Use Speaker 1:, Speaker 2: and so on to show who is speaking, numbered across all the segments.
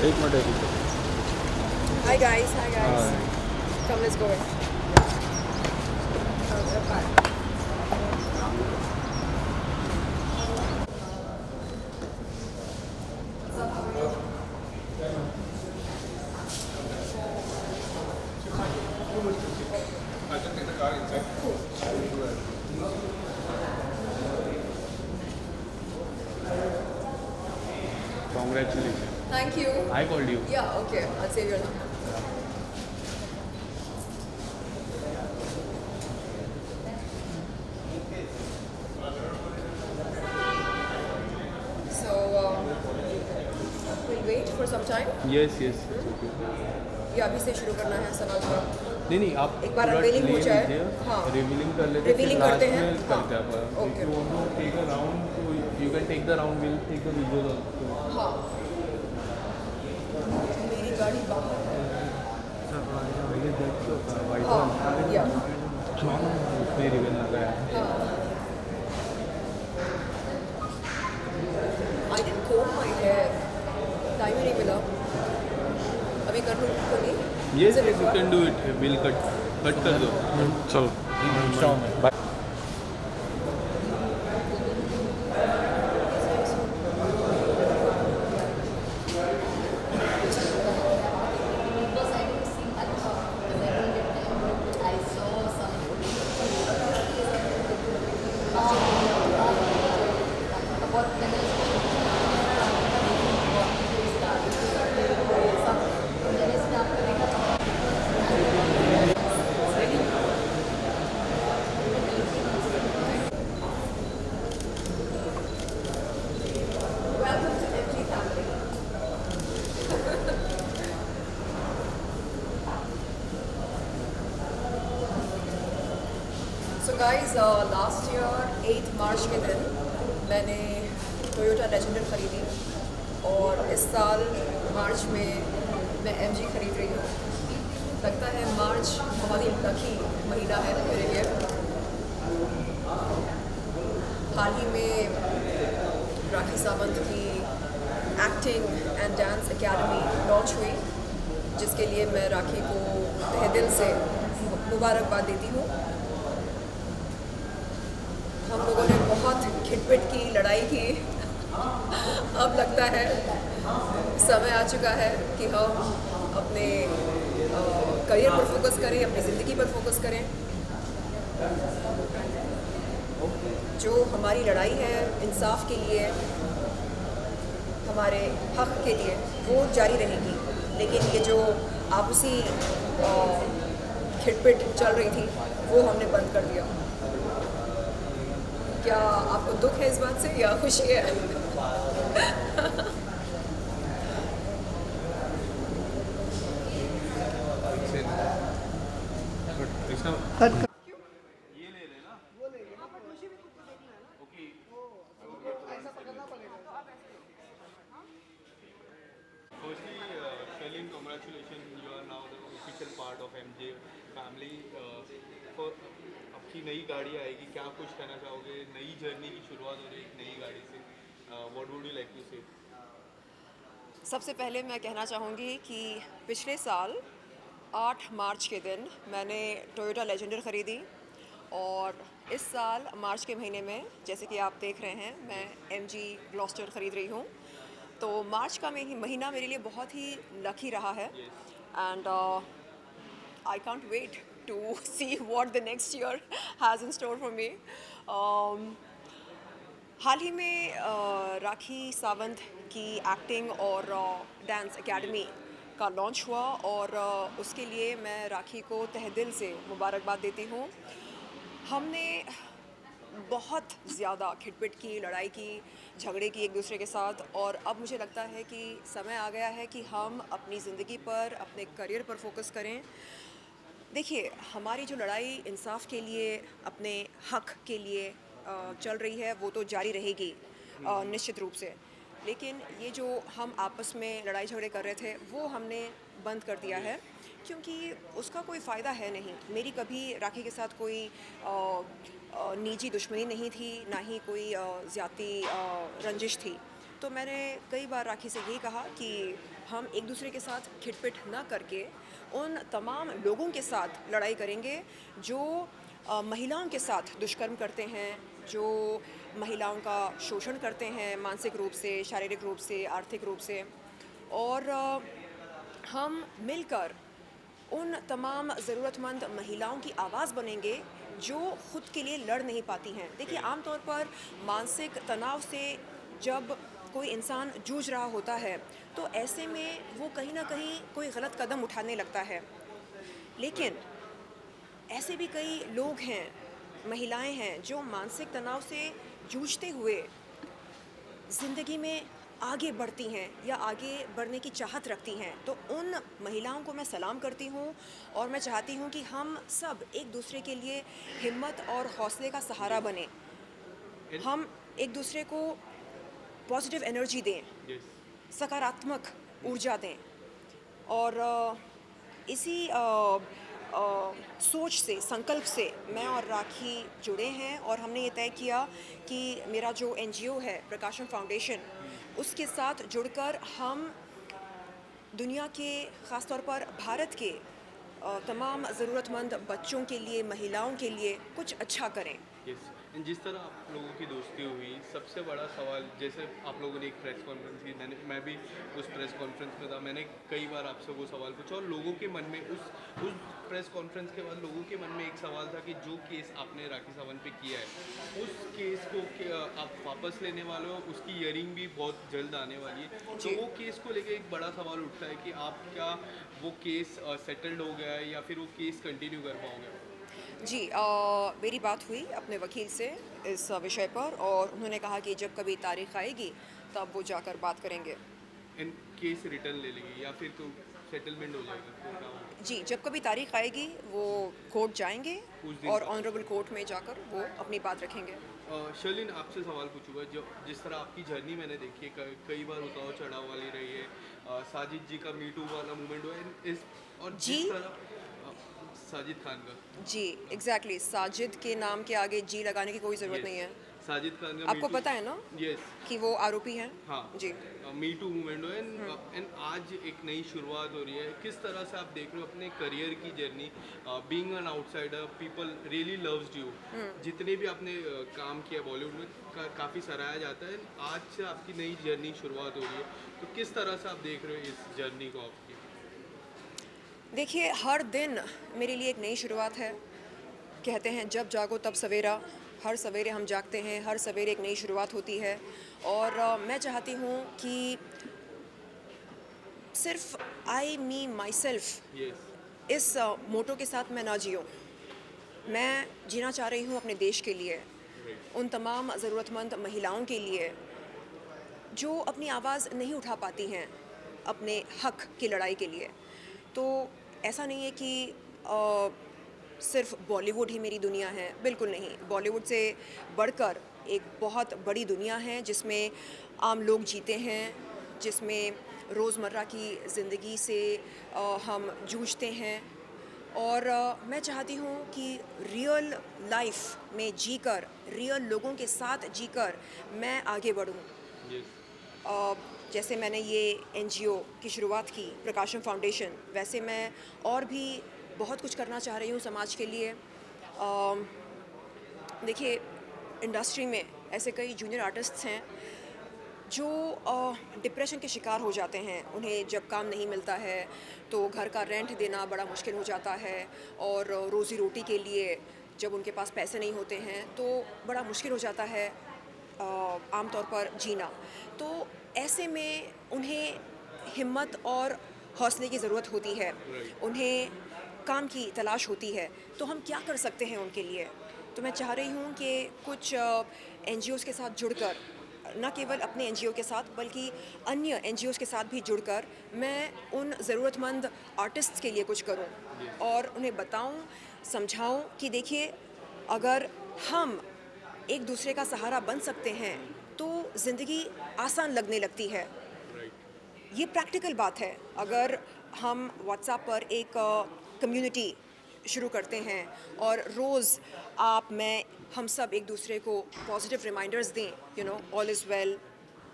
Speaker 1: एक मिनट एक minute
Speaker 2: Hi guys, hi guys.
Speaker 1: हाँ
Speaker 2: Come, let's go in.
Speaker 1: Congratulation
Speaker 2: Thank you.
Speaker 1: I called you
Speaker 2: Yeah, okay. I'll save your number. So, we'll wait for some time.
Speaker 1: Yes yes
Speaker 2: या अभी से शुरू करना है सवाल जवाब?
Speaker 1: नहीं नहीं आप
Speaker 2: एक बार
Speaker 1: पूरा
Speaker 2: unveiling हो
Speaker 1: ले
Speaker 2: जाए,
Speaker 1: लीजिए,
Speaker 2: हाँ।
Speaker 1: रिवीलिंग कर लेते
Speaker 2: Revealing
Speaker 1: फिर
Speaker 2: करते
Speaker 1: लास्ट
Speaker 2: हैं,
Speaker 1: में
Speaker 2: हाँ।
Speaker 1: करते हैं आप
Speaker 2: Okay.
Speaker 1: You want to take a round तो you can take the round will take the visual also
Speaker 2: हाँ। मेरी गाड़ी बाहर है।
Speaker 1: वाइट
Speaker 2: हाँ, या।
Speaker 1: उसमें रिवील लग रहा है
Speaker 2: हाँ। I didn't comb my hair. Time ही नहीं मिला। अभी कर लूँ तो नहीं?
Speaker 1: Yes
Speaker 2: Is it
Speaker 1: you
Speaker 2: required?
Speaker 1: Can do it will cut कर दो चलो
Speaker 2: Welcome to MG family. So guys, last year 8 मार्च के दिन मैंने टोयोटा लेजेंडर खरीदी और इस साल मार्च में मैं MG खरीद रही हूँ। लगता है मार्च बहुत ही लकी महीना है मेरे लिए। हाल ही में राखी सावंत की acting and dance academy launch हुई, जिसके लिए मैं राखी को तहे दिल से मुबारकबाद देती हूँ। हम लोगों ने बहुत खिटपिट की, लड़ाई की। अब लगता है समय आ चुका है कि हम अपने करियर पर फोकस करें, अपनी ज़िंदगी पर फोकस करें। जो हमारी लड़ाई है इंसाफ के लिए, हमारे हक के लिए, वो जारी रहेगी। लेकिन ये जो आपसी खिटपिट चल रही थी वो हमने बंद कर दिया। क्या आपको दुख है इस बात से या खुशी है?
Speaker 1: ये ले लेना okay Firstly, Shalin, congratulations. You are now the official part of MJ family. For आपकी नई गाड़ी आएगी, क्या कुछ कहना चाहोगे? नई जर्नी की शुरुआत हो रही है एक नई गाड़ी से. What would you like to say?
Speaker 2: सबसे पहले मैं कहना चाहूँगी कि पिछले साल 8 मार्च के दिन मैंने टोयोटा लेजेंडर ख़रीदी और इस साल मार्च के महीने में, जैसे कि आप देख रहे हैं, मैं MG ग्लॉस्टर ख़रीद रही हूँ। तो मार्च का महीना मेरे लिए बहुत ही लकी रहा है and I can't wait to see what the next year has in store for me. हाल ही में राखी सावंत की एक्टिंग और डांस एकेडमी का लॉन्च हुआ और उसके लिए मैं राखी को तहे दिल से मुबारकबाद देती हूँ। हमने बहुत ज़्यादा खिटपिट की, लड़ाई की, झगड़े की एक दूसरे के साथ और अब मुझे लगता है कि समय आ गया है कि हम अपनी ज़िंदगी पर, अपने करियर पर फोकस करें। देखिए, हमारी जो लड़ाई इंसाफ के लिए, अपने हक के लिए चल रही है, वो तो जारी रहेगी निश्चित रूप से। लेकिन ये जो हम आपस में लड़ाई झगड़े कर रहे थे, वो हमने बंद कर दिया है क्योंकि उसका कोई फ़ायदा है नहीं। मेरी कभी राखी के साथ कोई निजी दुश्मनी नहीं थी, ना ही कोई ज़्यादती रंजिश थी। तो मैंने कई बार राखी से यही कहा कि हम एक दूसरे के साथ खिटपिट ना करके उन तमाम लोगों के साथ लड़ाई करेंगे जो महिलाओं के साथ दुष्कर्म करते हैं, जो महिलाओं का शोषण करते हैं मानसिक रूप से, शारीरिक रूप से, आर्थिक रूप से। और हम मिलकर उन तमाम ज़रूरतमंद महिलाओं की आवाज़ बनेंगे जो खुद के लिए लड़ नहीं पाती हैं। देखिए, आमतौर पर मानसिक तनाव से जब कोई इंसान जूझ रहा होता है तो ऐसे में वो कहीं ना कहीं कोई गलत कदम उठाने लगता है। लेकिन ऐसे भी कई लोग हैं, महिलाएं हैं, जो मानसिक तनाव से जूझते हुए ज़िंदगी में आगे बढ़ती हैं या आगे बढ़ने की चाहत रखती हैं। तो उन महिलाओं को मैं सलाम करती हूँ और मैं चाहती हूँ कि हम सब एक दूसरे के लिए हिम्मत और हौसले का सहारा बने।
Speaker 1: And
Speaker 2: हम एक दूसरे को पॉजिटिव एनर्जी दें,
Speaker 1: yes,
Speaker 2: सकारात्मक ऊर्जा दें। और इसी सोच से, संकल्प से मैं और राखी जुड़े हैं और हमने ये तय किया कि मेरा जो एनजीओ है प्रकाशम फाउंडेशन, उसके साथ जुड़कर हम दुनिया के, ख़ास तौर पर भारत के तमाम ज़रूरतमंद बच्चों के लिए, महिलाओं के लिए कुछ अच्छा करें।
Speaker 1: यस। एंड जिस तरह आप लोगों की दोस्ती हुई, सबसे बड़ा सवाल, जैसे आप लोगों ने एक प्रेस कॉन्फ्रेंस की, मैं भी उस प्रेस कॉन्फ्रेंस में था, मैंने कई बार आपसे वो सवाल पूछा और लोगों के मन में उस प्रेस कॉन्फ्रेंस के बाद लोगों के मन में एक सवाल था कि जो केस आपने राखी सावंत पे किया है, उस केस को आप वापस लेने वाले हो, उसकी हियरिंग भी बहुत जल्द आने वाली है। तो
Speaker 2: जी।
Speaker 1: वो केस को लेके एक बड़ा सवाल उठता है कि आप क्या वो केस सेटल्ड हो गया है या फिर वो केस कंटिन्यू कर पाओगे?
Speaker 2: जी, मेरी बात हुई अपने वकील से इस विषय पर और उन्होंने कहा कि जब कभी तारीख आएगी तब वो जाकर बात करेंगे।
Speaker 1: एंड केस रिटर्न ले लेंगे या फिर तो सेटलमेंट हो जाएगा, तो क्या होगा?
Speaker 2: जी, जब कभी तारीख आएगी वो कोर्ट जाएंगे
Speaker 1: कुछ दिन
Speaker 2: और
Speaker 1: बाद।
Speaker 2: ऑनरेबल कोर्ट में जाकर वो अपनी बात रखेंगे।
Speaker 1: शर्लिन, आपसे सवाल पूछूंगा, जो जिस तरह आपकी जर्नी मैंने देखी है, कई बार उतार चढ़ाव वाली रही है। साजिद जी का मीटू वाला मूवमेंट हुआ है इस, और
Speaker 2: जी।
Speaker 1: जिस तरह साजिद खान का,
Speaker 2: जी, एग्जैक्टली, साजिद के नाम के आगे जी लगाने की कोई ज़रूरत
Speaker 1: यस,
Speaker 2: नहीं है।
Speaker 1: साजिद खान का
Speaker 2: आपको पता है ना
Speaker 1: यस,
Speaker 2: कि वो आरोपी हैं?
Speaker 1: हाँ,
Speaker 2: जी।
Speaker 1: मी टू मूवमेंट हुआ एंड आज एक नई शुरुआत हो रही है। किस तरह से आप देख रहे हो अपने करियर की journey? Being an outsider, people really loves you. जितने भी आपने काम किया बॉलीवुड में, काफ़ी सराहा जाता है। आज से आपकी नई जर्नी शुरुआत हो रही है, तो किस तरह से आप देख रहे हो इस जर्नी को आपकी?
Speaker 2: देखिए, हर दिन मेरे लिए एक नई शुरुआत है। कहते हैं जब जागो तब सवेरा। हर सवेरे हम जागते हैं, हर सवेरे एक नई शुरुआत होती है। और मैं चाहती हूँ कि सिर्फ आई मी माई सेल्फ
Speaker 1: यस,
Speaker 2: इस मोटो के साथ मैं ना जीऊँ। मैं जीना चाह रही हूँ अपने देश के लिए,
Speaker 1: राइट,
Speaker 2: उन तमाम ज़रूरतमंद महिलाओं के लिए जो अपनी आवाज़ नहीं उठा पाती हैं अपने हक की लड़ाई के लिए। तो ऐसा नहीं है कि सिर्फ बॉलीवुड ही मेरी दुनिया है, बिल्कुल नहीं। बॉलीवुड से बढ़कर एक बहुत बड़ी दुनिया है जिसमें आम लोग जीते हैं, जिसमें रोज़मर्रा की ज़िंदगी से हम जूझते हैं। और मैं चाहती हूँ कि रियल लाइफ में जीकर, रियल लोगों के साथ जीकर मैं आगे बढ़ूँ।
Speaker 1: यस,
Speaker 2: अ, जैसे मैंने ये एनजीओ की शुरुआत की, प्रकाशम फाउंडेशन, वैसे मैं और भी बहुत कुछ करना चाह रही हूँ समाज के लिए। देखिए, इंडस्ट्री में ऐसे कई जूनियर आर्टिस्ट्स हैं जो डिप्रेशन के शिकार हो जाते हैं। उन्हें जब काम नहीं मिलता है तो घर का रेंट देना बड़ा मुश्किल हो जाता है और रोज़ी रोटी के लिए जब उनके पास पैसे नहीं होते हैं तो बड़ा मुश्किल हो जाता है आमतौर पर जीना। तो ऐसे में उन्हें हिम्मत और हौसले की ज़रूरत होती है,
Speaker 1: राइट,
Speaker 2: उन्हें काम की तलाश होती है। तो हम क्या कर सकते हैं उनके लिए? तो मैं चाह रही हूँ कि कुछ एनजीओज़ के साथ जुड़कर, न केवल अपने एनजीओ के साथ बल्कि अन्य एनजीओज़ के साथ भी जुड़कर मैं उन ज़रूरतमंद आर्टिस्ट्स के लिए कुछ करूँ और उन्हें बताऊँ, समझाऊँ कि देखिए, अगर हम एक दूसरे का सहारा बन सकते हैं तो ज़िंदगी आसान लगने लगती है।
Speaker 1: राइट,
Speaker 2: ये प्रैक्टिकल बात है। अगर हम व्हाट्सएप पर एक कम्युनिटी शुरू करते हैं और रोज़ आप, मैं, हम सब एक दूसरे को पॉजिटिव रिमाइंडर्स दें, all is well,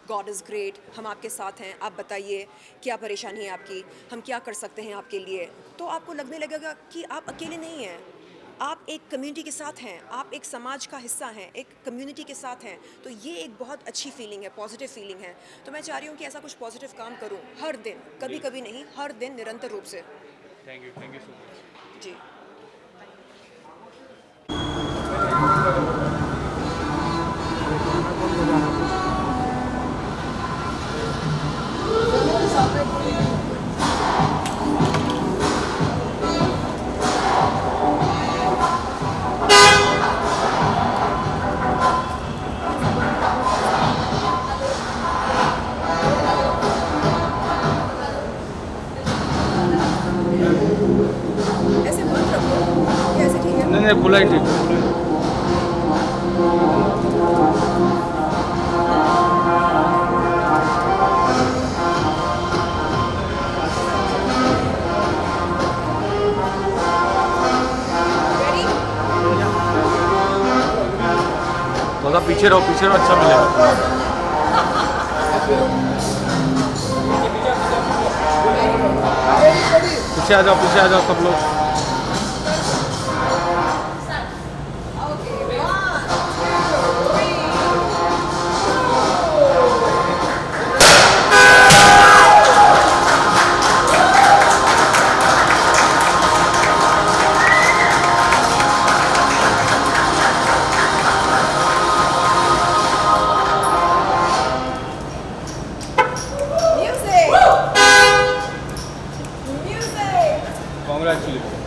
Speaker 2: God is great, हम आपके साथ हैं, आप बताइए क्या परेशानी है आपकी, हम क्या कर सकते हैं आपके लिए। तो आपको लगने लगेगा कि आप अकेले नहीं हैं, आप एक कम्युनिटी के साथ हैं, आप एक समाज का हिस्सा हैं, एक कम्युनिटी के साथ हैं। तो ये एक बहुत अच्छी फीलिंग है, पॉजिटिव फीलिंग है। तो मैं चाह रही हूँ कि ऐसा कुछ पॉजिटिव काम करूँ हर दिन, कभी कभी नहीं, हर दिन निरंतर रूप से।
Speaker 1: Thank you so much.
Speaker 2: जी। ऐसे मत रखो, ये ऐसे ठीक है।
Speaker 1: नहीं खुला ही ठीक।
Speaker 2: रेडी?
Speaker 1: थोड़ा पीछे रहो अच्छा मिलेगा। पीछे आ जाओ सब लोग।
Speaker 2: Okay, 1, 2, 3. Music! Music!
Speaker 1: Congratulations.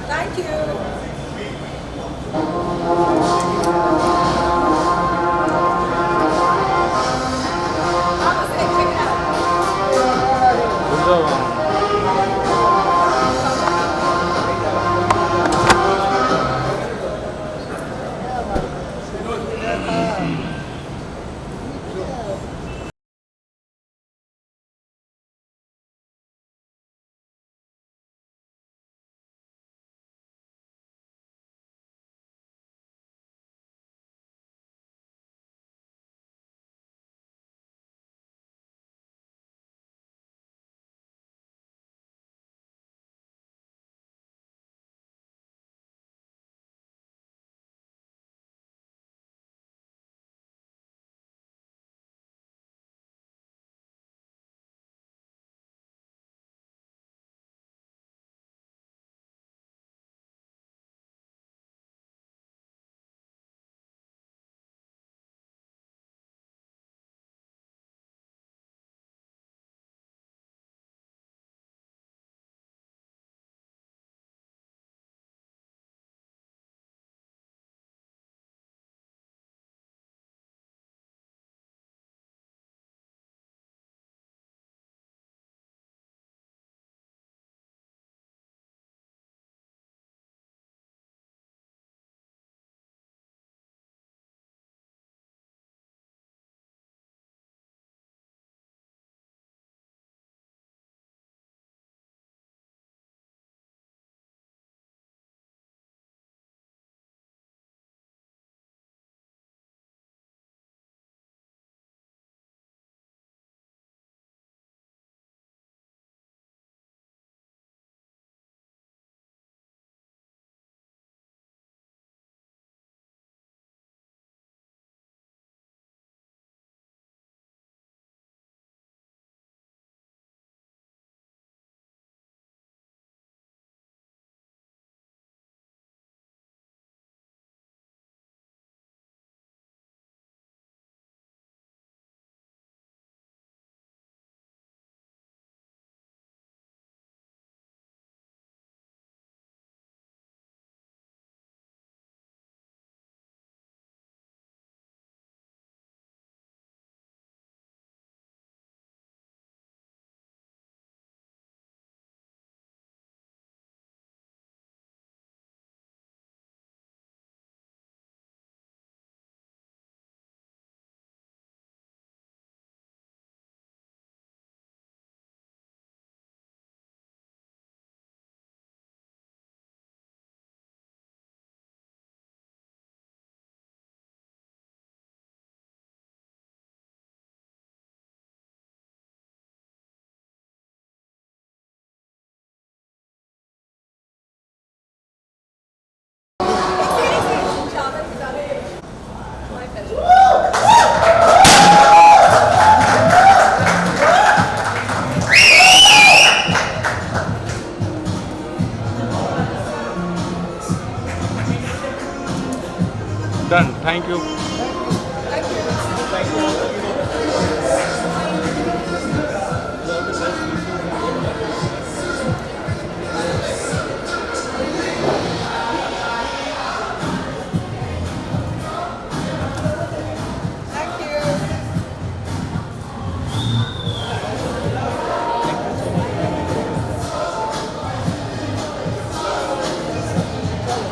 Speaker 1: Thank you.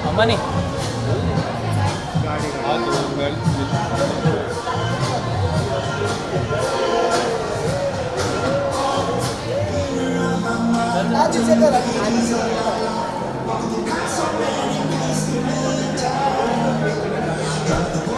Speaker 3: अम्मा नहीं
Speaker 1: हाँ तो
Speaker 3: आज